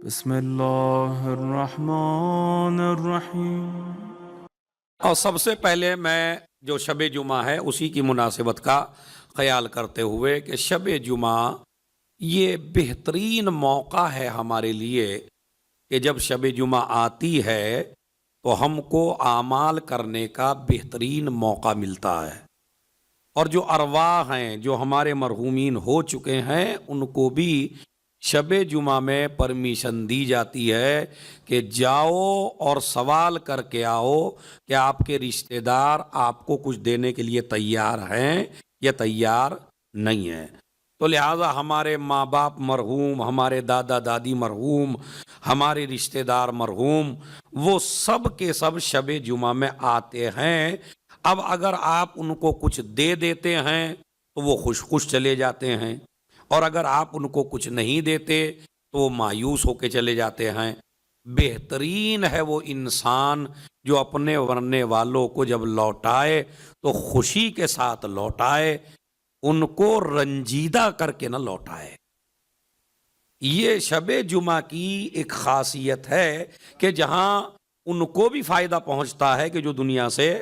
بسم اللہ الرحمن الرحیم۔ اور سب سے پہلے میں جو شب جمعہ ہے اسی کی مناسبت کا خیال کرتے ہوئے کہ شب جمعہ یہ بہترین موقع ہے ہمارے لیے کہ جب شب جمعہ آتی ہے تو ہم کو اعمال کرنے کا بہترین موقع ملتا ہے، اور جو ارواح ہیں جو ہمارے مرحومین ہو چکے ہیں ان کو بھی شب جمعہ میں پرمیشن دی جاتی ہے کہ جاؤ اور سوال کر کے آؤ کہ آپ کے رشتہ دار آپ کو کچھ دینے کے لیے تیار ہیں یا تیار نہیں ہیں۔ تو لہٰذا ہمارے ماں باپ مرحوم، ہمارے دادا دادی مرحوم، ہمارے رشتہ دار مرحوم، وہ سب کے سب شب جمعہ میں آتے ہیں۔ اب اگر آپ ان کو کچھ دے دیتے ہیں تو وہ خوش خوش چلے جاتے ہیں، اور اگر آپ ان کو کچھ نہیں دیتے تو وہ مایوس ہو کے چلے جاتے ہیں۔ بہترین ہے وہ انسان جو اپنے ورنے والوں کو جب لوٹائے تو خوشی کے ساتھ لوٹائے، ان کو رنجیدہ کر کے نہ لوٹائے۔ یہ شب جمعہ کی ایک خاصیت ہے کہ جہاں ان کو بھی فائدہ پہنچتا ہے کہ جو دنیا سے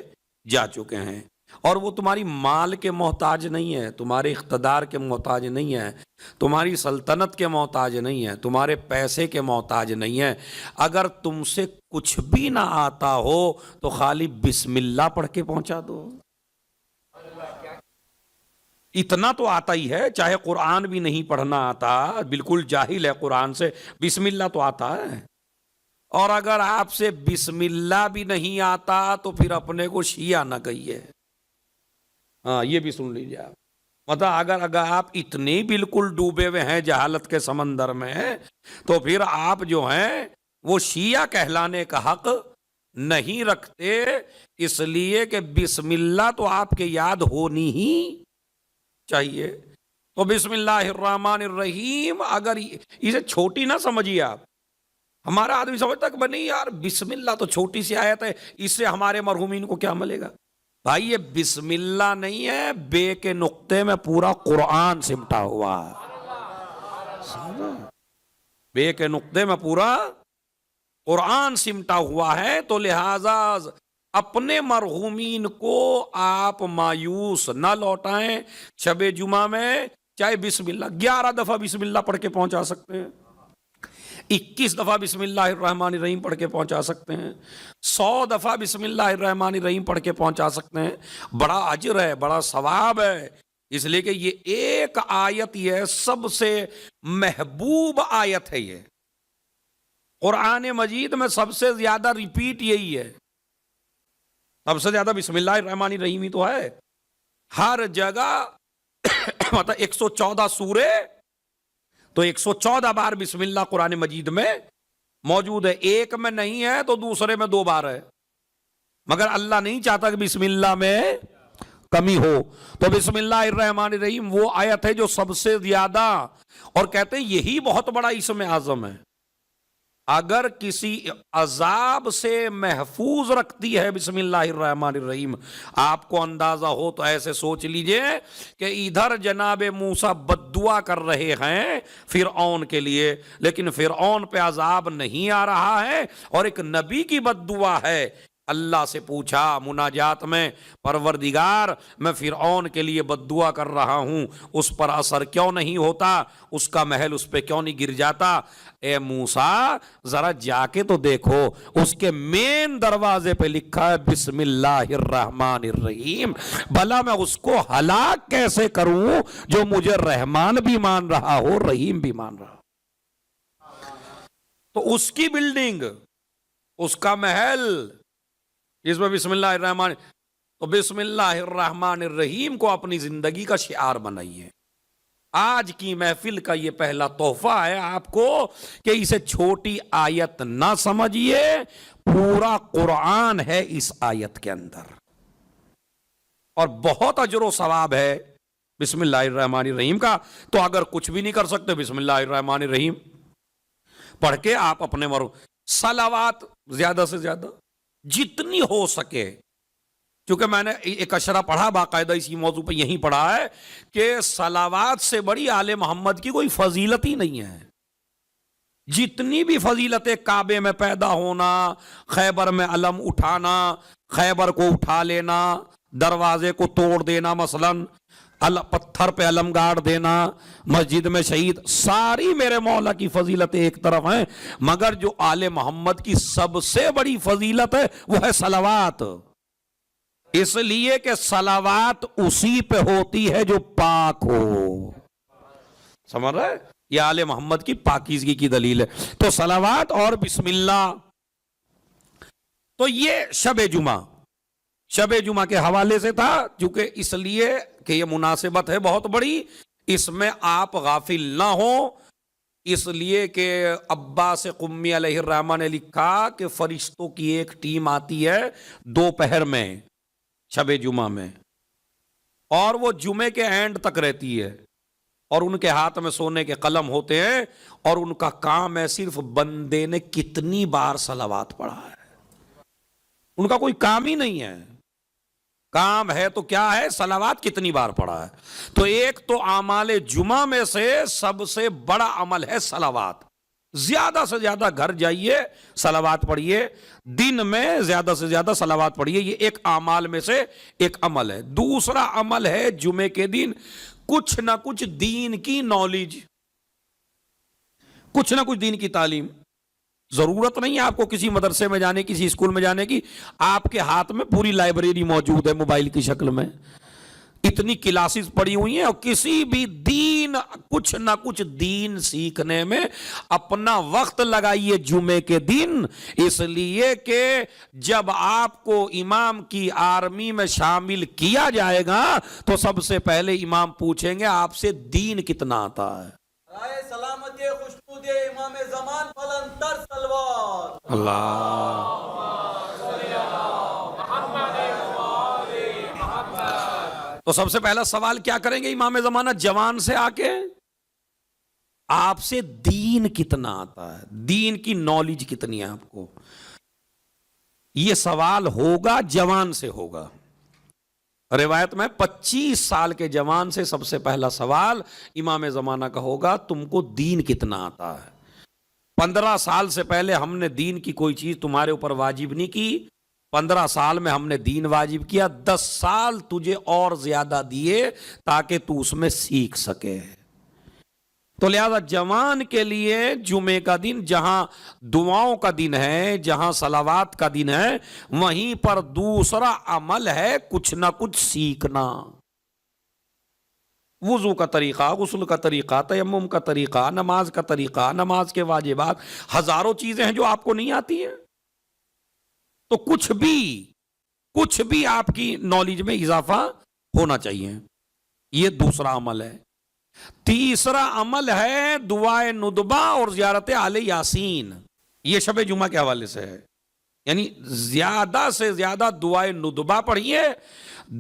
جا چکے ہیں، اور وہ تمہاری مال کے محتاج نہیں ہے، تمہارے اقتدار کے محتاج نہیں ہے، تمہاری سلطنت کے محتاج نہیں ہے، تمہارے پیسے کے محتاج نہیں ہے۔ اگر تم سے کچھ بھی نہ آتا ہو تو خالی بسم اللہ پڑھ کے پہنچا دو۔ اتنا تو آتا ہی ہے، چاہے قرآن بھی نہیں پڑھنا آتا، بالکل جاہل ہے قرآن سے، بسم اللہ تو آتا ہے۔ اور اگر آپ سے بسم اللہ بھی نہیں آتا تو پھر اپنے کو شیعہ نہ کہیے۔ ہاں، یہ بھی سن لیجیے آپ، مطلب اگر آپ اتنے بالکل ڈوبے ہوئے ہیں جہالت کے سمندر میں تو پھر آپ جو ہیں وہ شیعہ کہلانے کا حق نہیں رکھتے، اس لیے کہ بسم اللہ تو آپ کے یاد ہونی ہی چاہیے۔ تو بسم اللہ الرحمن الرحیم اگر اسے چھوٹی نہ سمجھیے آپ، ہمارا آدمی سمجھتا کہ نہیں یار بسم اللہ تو چھوٹی سی آیت ہے، اس سے ہمارے مرحومین کو کیا ملے گا۔ بھائی یہ بسم اللہ نہیں ہے، بے کے نقطے میں پورا قرآن سمٹا ہوا ہے، بے کے نقطے میں پورا قرآن سمٹا ہوا ہے۔ تو لہذا اپنے مرحومین کو آپ مایوس نہ لوٹائیں۔ شب جمعہ میں چاہے بسم اللہ 11 دفعہ بسم اللہ پڑھ کے پہنچا سکتے ہیں، 21 دفعہ بسم اللہ الرحمن الرحیم پڑھ کے پہنچا سکتے ہیں، 100 دفعہ بسم اللہ الرحمن الرحیم پڑھ کے پہنچا سکتے ہیں۔ بڑا اجر ہے، بڑا ثواب ہے، اس لیے کہ یہ ایک آیت یہ سب سے محبوب آیت ہے۔ یہ قرآن مجید میں سب سے زیادہ ریپیٹ یہی ہے، سب سے زیادہ بسم اللہ الرحمن الرحیم ہی تو ہے ہر جگہ۔ مطلب 114 سورے تو 114 بار بسم اللہ قرآن مجید میں موجود ہے، ایک میں نہیں ہے تو دوسرے میں 2 بار ہے، مگر اللہ نہیں چاہتا کہ بسم اللہ میں کمی ہو۔ تو بسم اللہ الرحمن الرحیم وہ آیت ہے جو سب سے زیادہ، اور کہتے ہیں یہی بہت بڑا اسم اعظم ہے۔ اگر کسی عذاب سے محفوظ رکھتی ہے بسم اللہ الرحمن الرحیم، آپ کو اندازہ ہو تو ایسے سوچ لیجئے کہ ادھر جناب موسیٰ بد دعا کر رہے ہیں فرعون کے لیے، لیکن فرعون پہ عذاب نہیں آ رہا ہے، اور ایک نبی کی بد دعا ہے۔ اللہ سے پوچھا مناجات میں، پروردگار میں فرعون کے لیے بد دعا کر رہا ہوں، اس پر اثر کیوں نہیں ہوتا، اس کا محل اس پہ کیوں نہیں گر جاتا؟ اے موسیٰ ذرا جا کے تو دیکھو، اس کے مین دروازے پہ لکھا ہے بسم اللہ الرحمن الرحیم، بھلا میں اس کو ہلاک کیسے کروں جو مجھے رحمان بھی مان رہا ہو رحیم بھی مان رہا ہو۔ تو اس کی بلڈنگ، اس کا محل، اس میں بسم اللہ الرحمن، تو بسم اللہ الرحمن الرحیم کو اپنی زندگی کا شعار بنائیے۔ آج کی محفل کا یہ پہلا تحفہ ہے آپ کو کہ اسے چھوٹی آیت نہ سمجھیے، پورا قرآن ہے اس آیت کے اندر، اور بہت اجر و ثواب ہے بسم اللہ الرحمن الرحیم کا۔ تو اگر کچھ بھی نہیں کر سکتے بسم اللہ الرحمن الرحیم پڑھ کے آپ اپنے صلوات زیادہ سے زیادہ جتنی ہو سکے، کیونکہ میں نے ایک اشرا پڑھا باقاعدہ اسی موضوع پہ یہیں پڑھا ہے کہ صلوات سے بڑی آل محمد کی کوئی فضیلت ہی نہیں ہے۔ جتنی بھی فضیلتیں، کعبے میں پیدا ہونا، خیبر میں علم اٹھانا، خیبر کو اٹھا لینا، دروازے کو توڑ دینا، مثلاً پتھر پہ علم گاڑ دینا، مسجد میں شہید، ساری میرے مولا کی فضیلتیں ایک طرف ہیں، مگر جو آل محمد کی سب سے بڑی فضیلت ہے وہ ہے صلوات، اس لیے کہ صلوات اسی پہ ہوتی ہے جو پاک ہو. سمجھ رہے؟ یہ آل محمد کی پاکیزگی کی دلیل ہے. تو صلوات اور بسم اللہ. تو یہ شب جمعہ کے حوالے سے تھا، چونکہ اس لیے کہ یہ مناسبت ہے بہت بڑی، اس میں آپ غافل نہ ہوں، اس لیے کہ عباس قمی علیہ الرحمہ نے لکھا کہ فرشتوں کی ایک ٹیم آتی ہے دوپہر میں شب جمعہ میں، اور وہ جمعے کے اینڈ تک رہتی ہے، اور ان کے ہاتھ میں سونے کے قلم ہوتے ہیں، اور ان کا کام ہے صرف بندے نے کتنی بار صلوات پڑھا ہے. ان کا کوئی کام ہی نہیں ہے، کام ہے تو کیا ہے؟ صلوات کتنی بار پڑھا ہے. تو ایک تو اعمال جمعہ میں سے سب سے بڑا عمل ہے صلوات. زیادہ سے زیادہ گھر جائیے، صلوات پڑھیے، دن میں زیادہ سے زیادہ صلوات پڑھیے. یہ ایک اعمال میں سے ایک عمل ہے. دوسرا عمل ہے جمعے کے دن کچھ نہ کچھ دین کی نالج، کچھ نہ کچھ دین کی تعلیم. ضرورت نہیں ہے آپ کو کسی مدرسے میں جانے، کسی اسکول میں جانے کی، آپ کے ہاتھ میں پوری لائبریری موجود ہے موبائل کی شکل میں، اتنی کلاسز پڑی ہوئی ہیں، اور کسی بھی دین، کچھ نہ کچھ دین سیکھنے میں اپنا وقت لگائیے جمعے کے دن. اس لیے کہ جب آپ کو امام کی آرمی میں شامل کیا جائے گا تو سب سے پہلے امام پوچھیں گے آپ سے دین کتنا آتا ہے. سلامت خوشبود امام زمان فلن تر سلوات. اللہ تو سب سے پہلا سوال کیا کریں گے امام زمانہ جوان سے آ کے؟ آپ سے دین کتنا آتا ہے، دین کی نالج کتنی ہے آپ کو. یہ سوال ہوگا جوان سے ہوگا. روایت میں 25 سال کے جوان سے سب سے پہلا سوال امام زمانہ کا ہوگا تم کو دین کتنا آتا ہے. 15 سال سے پہلے ہم نے دین کی کوئی چیز تمہارے اوپر واجب نہیں کی، 15 سال میں ہم نے دین واجب کیا، 10 سال تجھے اور زیادہ دیے تاکہ تو اس میں سیکھ سکے. تو لہذا جوان کے لیے جمعے کا دن جہاں دعاؤں کا دن ہے، جہاں صلوات کا دن ہے، وہیں پر دوسرا عمل ہے کچھ نہ کچھ سیکھنا. وضو کا طریقہ، غسل کا طریقہ، تیمم کا طریقہ، نماز کا طریقہ، نماز کے واجبات، ہزاروں چیزیں ہیں جو آپ کو نہیں آتی ہیں. تو کچھ بھی آپ کی نالج میں اضافہ ہونا چاہیے. یہ دوسرا عمل ہے. تیسرا عمل ہے دعائے ندبہ اور زیارت آل یاسین. یہ شب جمعہ کے حوالے سے ہے، یعنی زیادہ سے زیادہ دعائے ندبہ پڑھیے.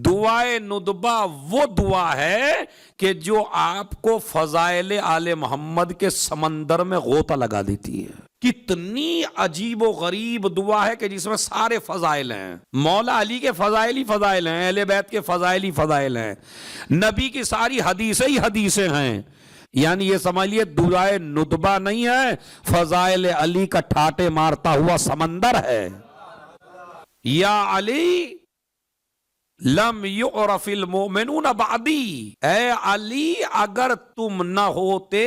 دعائے ندبہ وہ دعا ہے کہ جو آپ کو فضائل آل محمد کے سمندر میں غوطہ لگا دیتی ہے. کتنی عجیب و غریب دعا ہے کہ جس میں سارے فضائل ہیں. مولا علی کے فضائل ہی فضائل ہیں، اہل بیت کے فضائل ہی فضائل ہیں، نبی کی ساری حدیثیں ہی حدیثیں ہیں. یعنی یہ سمجھ لیے دعائے ندبہ نہیں ہے، فضائل علی کا ٹھاٹے مارتا ہوا سمندر ہے. یا علی لم یعرف المؤمنون بعدی، اے علی اگر تم نہ ہوتے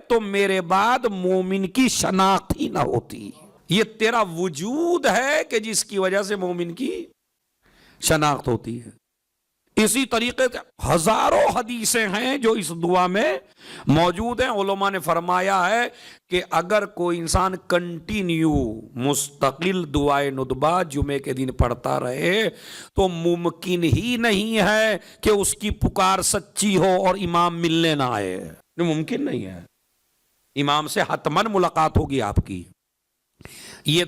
تو میرے بعد مومن کی شناخت ہی نہ ہوتی. یہ تیرا وجود ہے کہ جس کی وجہ سے مومن کی شناخت ہوتی ہے. اسی طریقے سے ہزاروں حدیثیں ہیں جو اس دعا میں موجود ہیں. علماء نے فرمایا ہے کہ اگر کوئی انسان کنٹینیو مستقل دعائے ندبہ جمعے کے دن پڑھتا رہے تو ممکن ہی نہیں ہے کہ اس کی پکار سچی ہو اور امام ملنے نہ آئے. ممکن نہیں ہے، امام سے حتماً ملاقات ہوگی آپ کی. یہ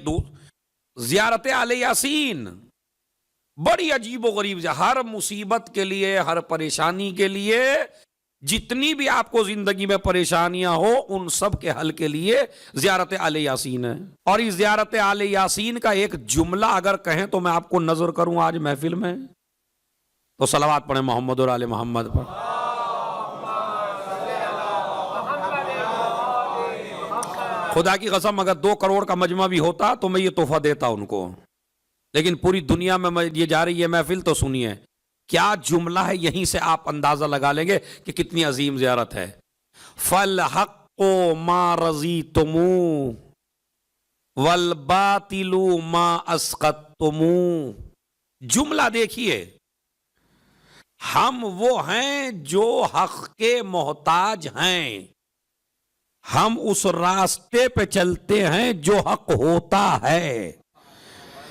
زیارت آل یاسین بڑی عجیب و غریب، ہر مصیبت کے لیے، ہر پریشانی کے لیے، جتنی بھی آپ کو زندگی میں پریشانیاں ہو ان سب کے حل کے لیے زیارت آل یاسین ہے. اور اس زیارت آل یاسین کا ایک جملہ اگر کہیں تو میں آپ کو نظر کروں آج محفل میں تو صلوات پڑھیں محمد اور آل محمد پر. خدا کی قسم اگر 2 کروڑ کا مجمع بھی ہوتا تو میں یہ تحفہ دیتا ان کو، لیکن پوری دنیا میں یہ جا رہی ہے محفل، تو سنیے کیا جملہ ہے، یہیں سے آپ اندازہ لگا لیں گے کہ کتنی عظیم زیارت ہے۔ فَالْحَقُّ مَا رَضِيتُمُوهُ وَالْبَاطِلُ مَا أَسْقَطْتُمُوهُ۔ جملہ دیکھیے، ہم وہ ہیں جو حق کے محتاج ہیں، ہم اس راستے پہ چلتے ہیں جو حق ہوتا ہے،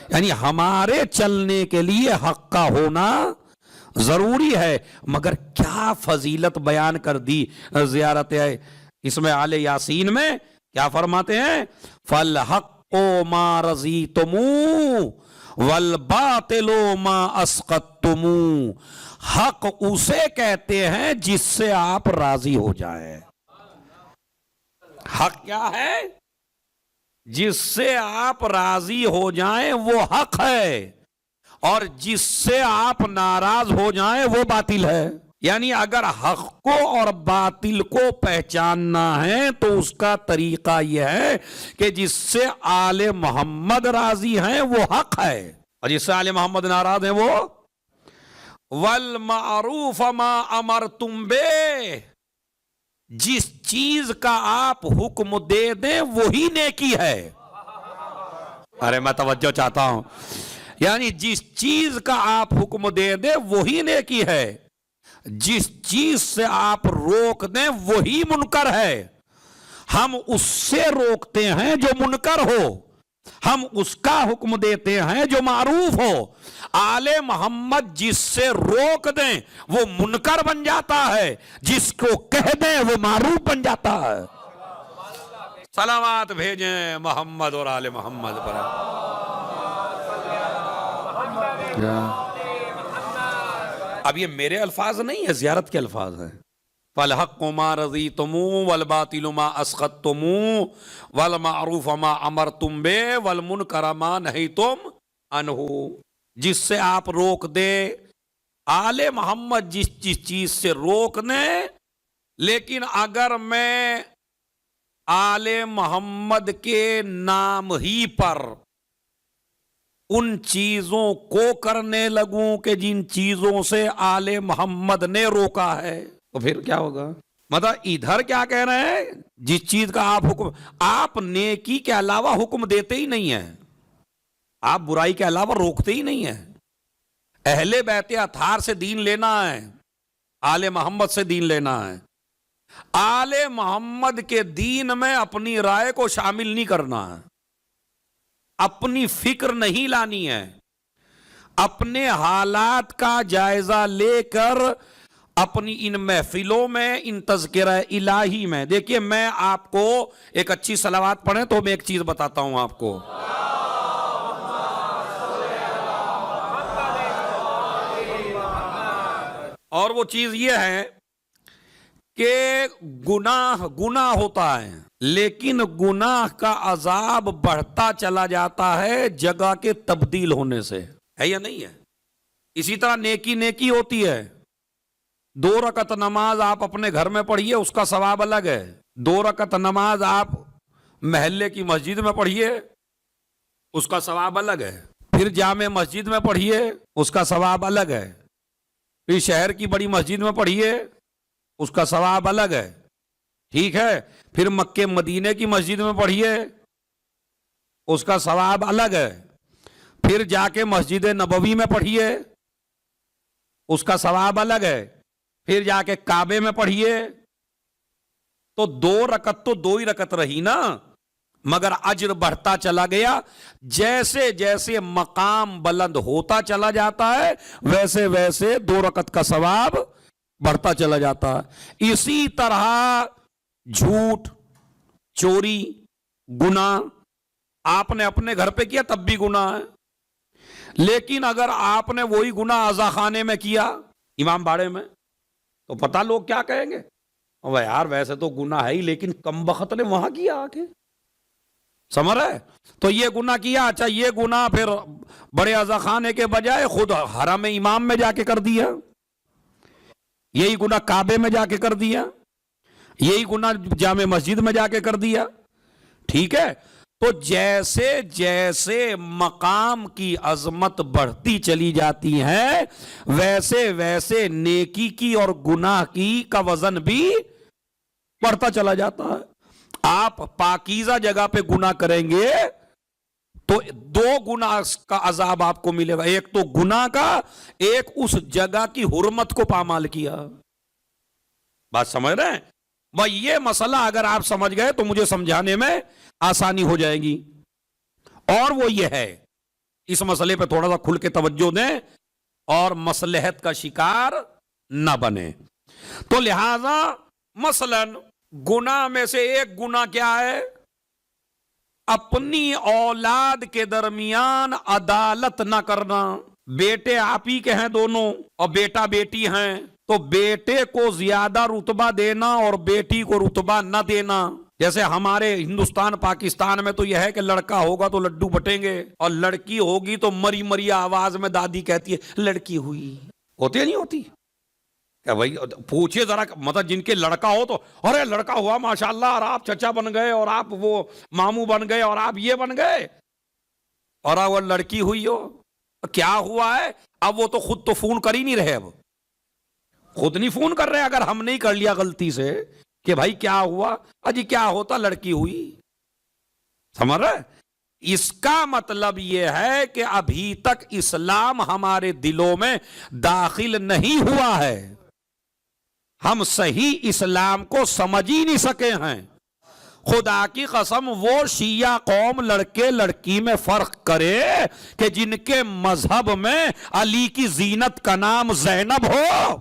یعنی ہمارے چلنے کے لیے حق کا ہونا ضروری ہے۔ مگر کیا فضیلت بیان کر دی زیارت ہے اس میں آل یاسین میں، کیا فرماتے ہیں؟ فَالْحَقُّ مَا رَضِيتُمُوهُ وَالْبَاطِلُ مَا أَسْقَطْتُمُوهُ۔ حق اسے کہتے ہیں جس سے آپ راضی ہو جائیں۔ حق کیا ہے؟ جس سے آپ راضی ہو جائیں وہ حق ہے، اور جس سے آپ ناراض ہو جائیں وہ باطل ہے۔ یعنی اگر حق کو اور باطل کو پہچاننا ہے تو اس کا طریقہ یہ ہے کہ جس سے آل محمد راضی ہیں وہ حق ہے، اور جس سے آل محمد ناراض ہیں وہ والمعروف ما امرتم بے، جس چیز کا آپ حکم دے دیں وہی نیکی ہے۔ ارے میں توجہ چاہتا ہوں، یعنی جس چیز کا آپ حکم دے دیں وہی نیکی ہے، جس چیز سے آپ روک دیں وہی منکر ہے۔ ہم اس سے روکتے ہیں جو منکر ہو، ہم اس کا حکم دیتے ہیں جو معروف ہو۔ آل محمد جس سے روک دیں وہ منکر بن جاتا ہے، جس کو کہہ دیں وہ معروف بن جاتا ہے۔ صلوات بھیجیں محمد اور آل محمد پر۔ اب یہ میرے الفاظ نہیں ہے، زیارت کے الفاظ ہیں۔ فَالْحَقُّ مَا رَضِيتُمُوهُ وَالْبَاطِلُ مَا أَسْقَطْتُمُوهُ وَالْمَعْرُوفَ مَا أَمَرْتُمْ بِهِ وَالْمُنْكَرَ مَا نَهَيْتُمْ عَنْهُ۔ جس سے آپ روک دے، آل محمد جس چیز سے روک دیں، لیکن اگر میں آل محمد کے نام ہی پر ان چیزوں کو کرنے لگوں کہ جن چیزوں سے آل محمد نے روکا ہے تو پھر کیا ہوگا؟ مطلب ادھر کیا کہہ رہے ہیں؟ جس چیز کا آپ حکم، آپ نیکی کے علاوہ حکم دیتے ہی نہیں ہیں، آپ برائی کے علاوہ روکتے ہی نہیں ہیں۔ اہل بیت اطہار سے دین لینا ہے، آل محمد سے دین لینا ہے۔ آل محمد کے دین میں اپنی رائے کو شامل نہیں کرنا ہے، اپنی فکر نہیں لانی ہے، اپنے حالات کا جائزہ لے کر اپنی ان محفلوں میں، ان تذکرہ الہی میں، دیکھیے میں آپ کو ایک اچھی صلوات پڑھیں تو میں ایک چیز بتاتا ہوں آپ کو۔ اور وہ چیز یہ ہے کہ گناہ ہوتا ہے، لیکن گناہ کا عذاب بڑھتا چلا جاتا ہے جگہ کے تبدیل ہونے سے، ہے یا نہیں ہے؟ اسی طرح نیکی ہوتی ہے۔ 2 رکعت نماز آپ اپنے گھر میں پڑھیے، اس کا ثواب الگ ہے۔ 2 رکعت نماز آپ محلے کی مسجد میں پڑھیے، اس کا ثواب الگ ہے۔ پھر جامع مسجد میں پڑھیے، اس کا ثواب الگ ہے۔ پھر شہر کی بڑی مسجد میں پڑھیے، اس کا ثواب الگ ہے، ٹھیک ہے۔ پھر مکے مدینے کی مسجد میں پڑھیے، اس کا ثواب الگ ہے۔ پھر جا کے مسجد نبوی میں پڑھیے، اس کا ثواب الگ ہے۔ پھر جا کے کعبے میں پڑھیے، تو 2 رکعت تو 2 ہی رکعت رہی نا، مگر اجر بڑھتا چلا گیا۔ جیسے جیسے مقام بلند ہوتا چلا جاتا ہے ویسے ویسے 2 رکعت کا ثواب بڑھتا چلا جاتا ہے۔ اسی طرح جھوٹ، چوری، گناہ آپ نے اپنے گھر پہ کیا تب بھی گناہ ہے، لیکن اگر آپ نے وہی گناہ عزا خانے میں کیا، امام باڑے میں، تو پتہ لوگ کیا کہیں گے؟ وہ یار ویسے تو گناہ ہے ہی، لیکن کم بخت نے وہاں کیا آ کے، سمجھ رہے؟ تو یہ گناہ کیا، اچھا یہ گناہ پھر بڑے عزا خانے کے بجائے خود حرم امام میں جا کے کر دیا، یہی گناہ کعبے میں جا کے کر دیا، یہی گناہ جامع مسجد میں جا کے کر دیا، ٹھیک ہے؟ تو جیسے جیسے مقام کی عظمت بڑھتی چلی جاتی ہے ویسے ویسے نیکی کی اور گناہ کی کا وزن بھی بڑھتا چلا جاتا ہے. آپ پاکیزہ جگہ پہ گناہ کریں گے تو 2 گناہ کا عذاب آپ کو ملے گا. ایک تو گناہ کا، ایک اس جگہ کی حرمت کو پامال کیا. بات سمجھ رہے ہیں بھائی؟ یہ مسئلہ اگر آپ سمجھ گئے تو مجھے سمجھانے میں آسانی ہو جائے گی. اور وہ یہ ہے، اس مسئلے پہ تھوڑا سا کھل کے توجہ دیں اور مصلحت کا شکار نہ بنے. تو لہذا مثلا گناہ میں سے ایک گناہ کیا ہے؟ اپنی اولاد کے درمیان عدالت نہ کرنا. بیٹے آپ ہی کے ہیں دونوں اور بیٹا بیٹی ہیں، تو بیٹے کو زیادہ رتبہ دینا اور بیٹی کو رتبہ نہ دینا. جیسے ہمارے ہندوستان پاکستان میں تو یہ ہے کہ لڑکا ہوگا تو لڈو بٹیں گے اور لڑکی ہوگی تو مری مری آواز میں دادی کہتی ہے لڑکی ہوئی. ہوتی ہے نہیں ہوتی؟ کہ بھائی پوچھئے ذرا، مطلب جن کے لڑکا ہو تو ارے لڑکا ہوا ماشاءاللہ، اور آپ چچا بن گئے اور آپ وہ ماموں بن گئے اور آپ یہ بن گئے، اور اب وہ لڑکی ہوئی ہو کیا ہوا ہے؟ اب وہ تو خود تو فون کر ہی نہیں رہے، اب خود نہیں فون کر رہے. اگر ہم نہیں کر لیا غلطی سے کہ بھائی کیا ہوا، اجی کیا ہوتا لڑکی ہوئی. سمجھ رہے؟ اس کا مطلب یہ ہے کہ ابھی تک اسلام ہمارے دلوں میں داخل نہیں ہوا ہے. ہم صحیح اسلام کو سمجھ ہی نہیں سکے ہیں. خدا کی قسم وہ شیعہ قوم لڑکے لڑکی میں فرق کرے کہ جن کے مذہب میں علی کی زینت کا نام زینب ہو.